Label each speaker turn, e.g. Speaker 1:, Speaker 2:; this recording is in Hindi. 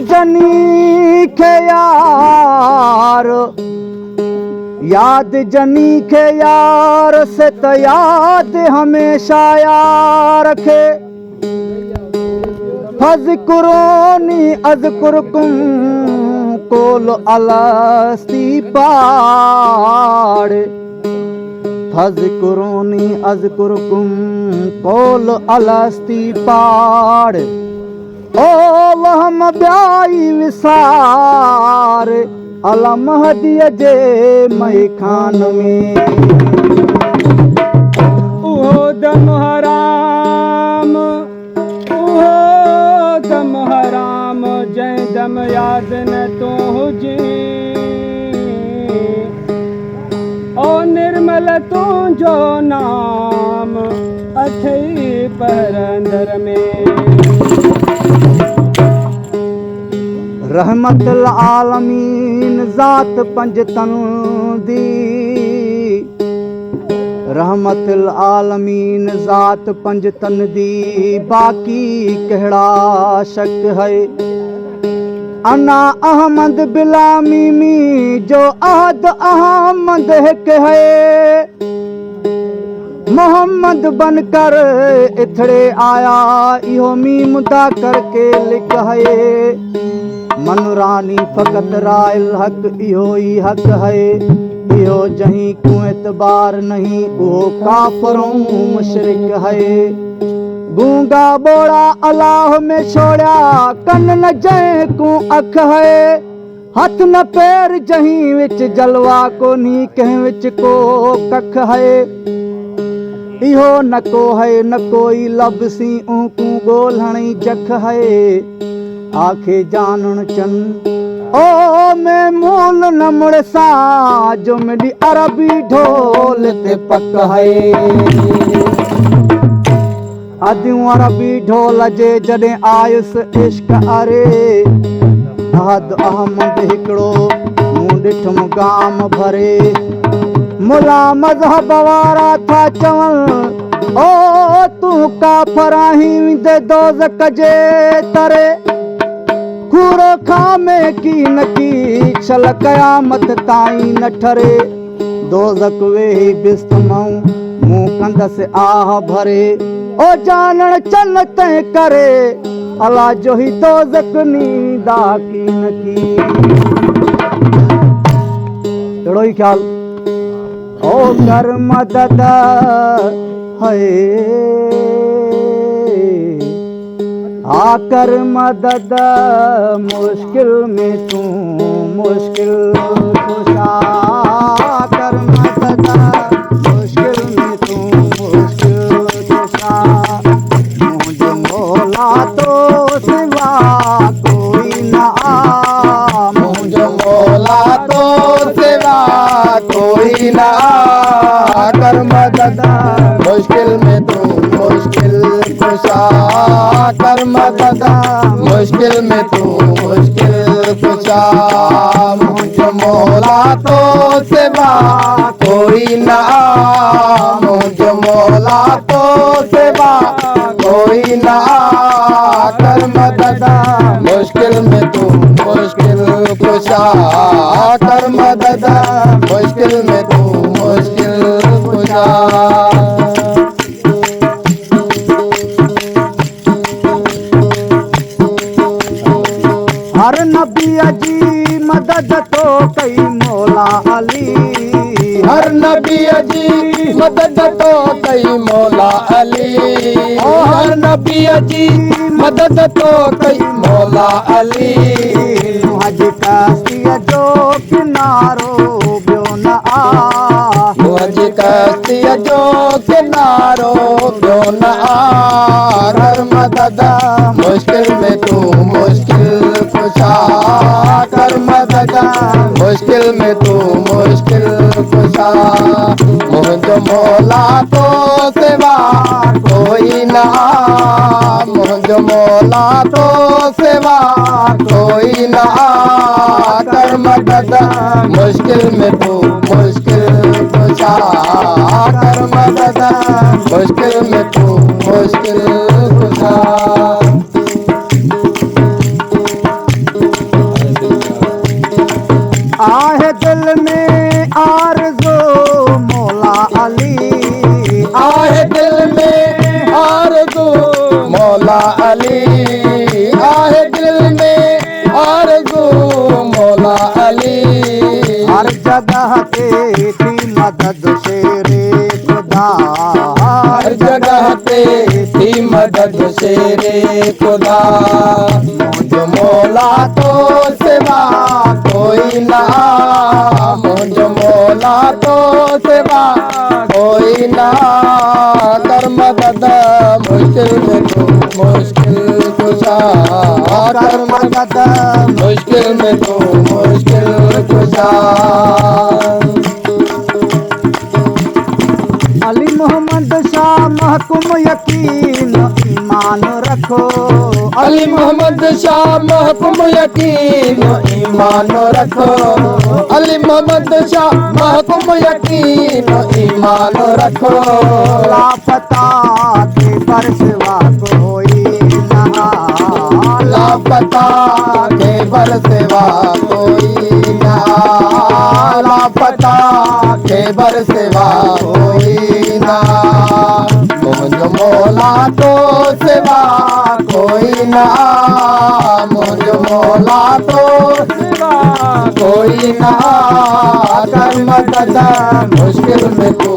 Speaker 1: जनी के यार, याद जनी के यार से तो याद हमेशा यार रखे। फज़कुरूनी अज़कुरकुम कोल अलस्ती पाड़। फज़कुरूनी अज़कुरकुम कोल अलस्ती पाड़। ओ वहम ब्याई विसार अला महदीअ जे मई खान में।
Speaker 2: उहो दम हराम, उहो दम हराम जंहिं दम याद न तो हुजे। ओ निर्मल तुंहिंजो नाम अथई पर अंदर में।
Speaker 1: रहमतुल आलमीन ज़ात पंजतन दी। रहमतुल आलमीन ज़ात पंजतन दी बाकी कहिड़ा शक है। अना अहमद बिला मीमी जो अहद अहमद हिक है। मोहम्मद बनकर इथड़े आया इहो मीम दा करके लिख है। मनरानी फ़क़त राइल हक इहो ही हक है। इहो जहीं को एतबार नहीं उहो काफ़िरों मुशरिक है। गूंगा बोड़ा अल्लाह में छोड़ा कन न जंहिं को अख है। हथ न पैर जहीं विच जलवा कोनी कंहिं विच को कख है। इहो न को है न कोई लबसी ऊकू ॻोल्हणी जख है। आखे जानण चन ओ मैं मूल न मुड़सा जो मेरी अरबी ढोल ते पक है। अदियूं अरबी ढोल जे जॾहिं आयुस इश्क अरे। अहद अहमद हिकिड़ो मूं ॾिठुमि गाम भरे। मुला मज़हब वारा था चवनि ओ तूं काफ़िर आहीं वेंदे दोज़ख जे तरे। खूरो खामे की न की छल क़यामत ताईं न ठरे। दोज़ख वेही बिस्तमऊं मूं कंदसि आह भरे। ओ जानण चन तंहिं करे अला जो ही दोज़ख नींदा की न की। अहिड़ो ई ख़्याल ओ कर मदद है। आकर मदद मुश्किल में तू मुश्किल कुशा। कर मदद मुश्किल में तू मुश्किल कुशा। मुझे मौला तो सिवा कोई ना। मुझे मौला तो सिवा कोई ना। कर मदद मुश्किल में तू मुश्किल कुशा। कर मदद मुश्किल में तू मुश्किल कुशा। मुझे मौला तो सिवा कोई ना। मुझे मौला तो सिवा कोई ना। कर मदद मुश्किल में तू मुश्किल कुशा। कर मदद मुश्किल में तू मुश्किल कुशा। हर नबी जी मदद तो कई मौला अली।
Speaker 2: हर नबी जी मदद तो कई मौला अली। हर नबी जी मदद तो कई मौला अली।
Speaker 1: हज कस्तीअ जो किनारो ॿियो न आ।
Speaker 2: हज कस्तीअ जो किनारो ॿियो न आ। कर मदद मुश्किल में तू मुश्किल कुशा। कर मदद मुश्किल में तू मुश्किल कुशा। मुझे मौला तो सिवा कोई ना। मुझे मौला तो सिवा कोई ना। कर मदद मुश्किल में तू मुश्किल कुशा। कर मदद मुश्किल में तू मुश्किल कुशा।
Speaker 1: पे थी मदद शेरे खुदा,
Speaker 2: हर जगह पे थी मदद शेरे खुदा। मुझ मौला तो सिवा कोई ना, मुझ मौला तो सिवा कोई ना। कर मदद मुश्किल में तो मुश्किल कुशा, कर मदद मुश्किल में तो मुश्किल कुशा।
Speaker 1: अली मोहम्मद शाह महकुम यकीन ईमान रखो,
Speaker 2: अली मोहम्मद शाह महकुम यकीन ईमान रखो, अली मोहम्मद शाह महकुम यकीन ईमान रखो।
Speaker 1: लापता के बरसवा कोई नहा,
Speaker 2: लापता के बरसवा कोई ना, लापता के बरसवा कोई ना। मुझ मौला तो सिवा कोई ना, मुझ मौला तो सिवा कोई ना। कर मदद मुश्किल में तू